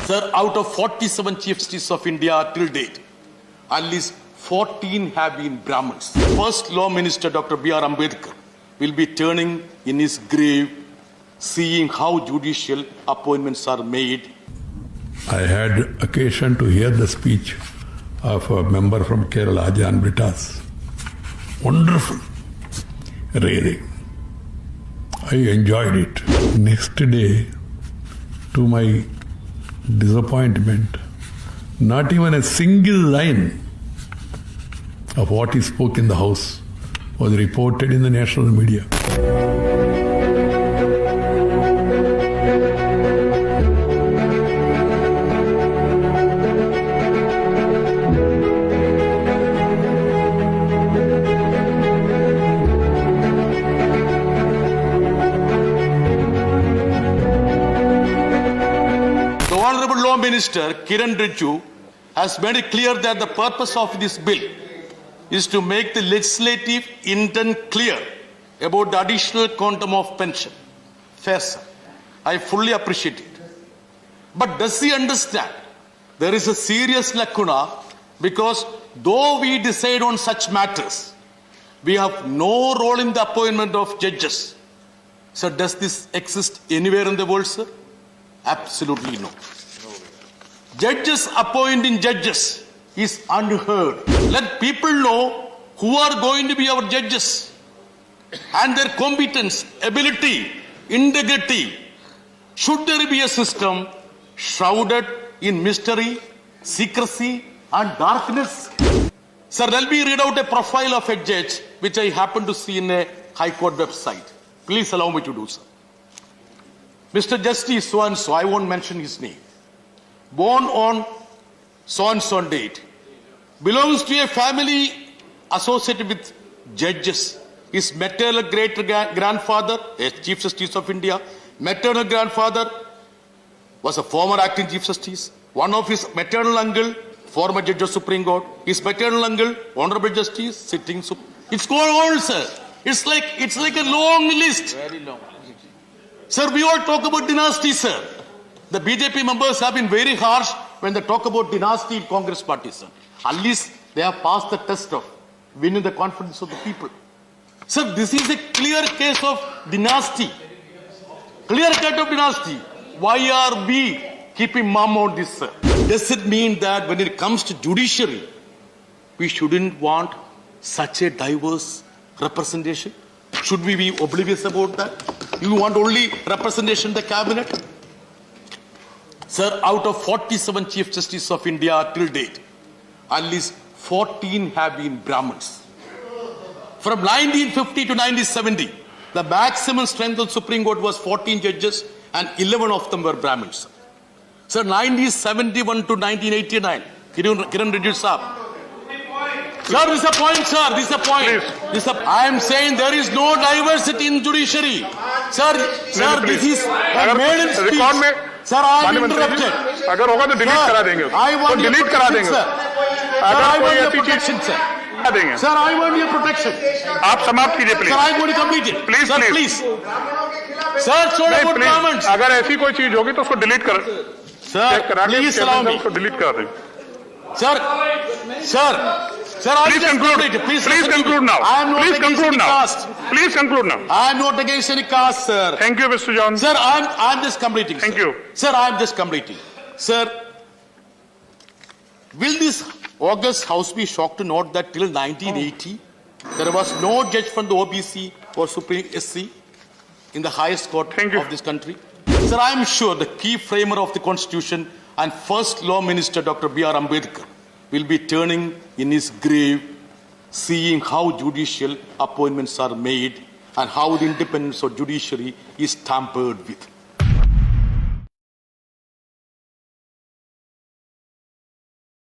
Sir, out of 47 Chief Justices of India till date, at least 14 have been Brahmins. First Law Minister Dr. B.R. Ambedkar will be turning in his grave, seeing how judicial appointments are made. I had occasion to hear the speech of a member from Kerala, Jan Britas. Wonderful, really. I enjoyed it. Next day, to my disappointment, not even a single line of what he spoke in the House was reported in the national media. The Honorable Law Minister Kiran Rijiju has made it clear that the purpose of this bill is to make the legislative intent clear about the additional quantum of pension. Fair, sir. I fully appreciate it. But does he understand there is a serious lacuna because though we decide on such matters, we have no role in the appointment of judges. So does this exist anywhere in the world, sir? Absolutely no. Judges appointing judges is unheard. Let people know who are going to be our judges and their competence, ability, integrity. Should there be a system shrouded in mystery, secrecy and darkness? Sir, let me read out a profile of a judge which I happen to see in a High Court website. Please allow me to do so. Mr. Justice so-and-so, I won't mention his name, born on so-and-so date, belongs to a family associated with judges. His maternal great-grandfather, a Chief Justice of India, maternal grandfather was a former acting Chief Justice. One of his maternal uncle, former Judge of Supreme Court. His paternal uncle, Honorable Justice, sitting. It's going on, sir. It's like a long list. Very long. Sir, we all talk about dynasty, sir. The BJP members have been very harsh when they talk about dynasty in Congress party, sir. At least they have passed the test of winning the confidence of the people. Sir, this is a clear case of dynasty. Clear cut of dynasty. Why are we keeping mum on this, sir? Does it mean that when it comes to judiciary, we shouldn't want such a diverse representation? Should we be oblivious about that? You want only representation in the cabinet? Sir, out of 47 Chief Justices of India till date, at least 14 have been Brahmins. From 1950 to 1970, the maximum strength of the Supreme Court was 14 judges and 11 of them were Brahmins. Sir, 1971 to 1989, Kiran Rijiju sir. Sir, this is a point, sir. This is a point. I am saying there is no diversity in judiciary. Sir, this is a maiden speech. Sir, I am interrupted. अगर होगा तो delete करा देंगे तो delete करा देंगे अगर कोई ऐसी चीज करा देंगे sir I want your protection आप समाप्त कीजिए please sir I want to complete it please please sir छोड़ो गुड कमेंट्स अगर ऐसी कोई चीज होगी तो उसको डिलीट कर सर प्लीज अलाउ मी उसको डिलीट करा देंगे Sir, please conclude. Please conclude now. I am not please against conclude any now. caste. Please conclude now. I am not against any caste, sir. Thank you, Mr. John. Sir, I am just completing. Thank sir. you. Sir, I am just completing. Sir, will this August House be shocked to note that till 1980 there was no judge from the OBC or Supreme SC in the highest court of this country? Sir, I am sure the key framer of the Constitution and first Law Minister Dr. B.R. Ambedkar will be turning in his grave, seeing how judicial appointments are made and how the independence of judiciary is tampered with.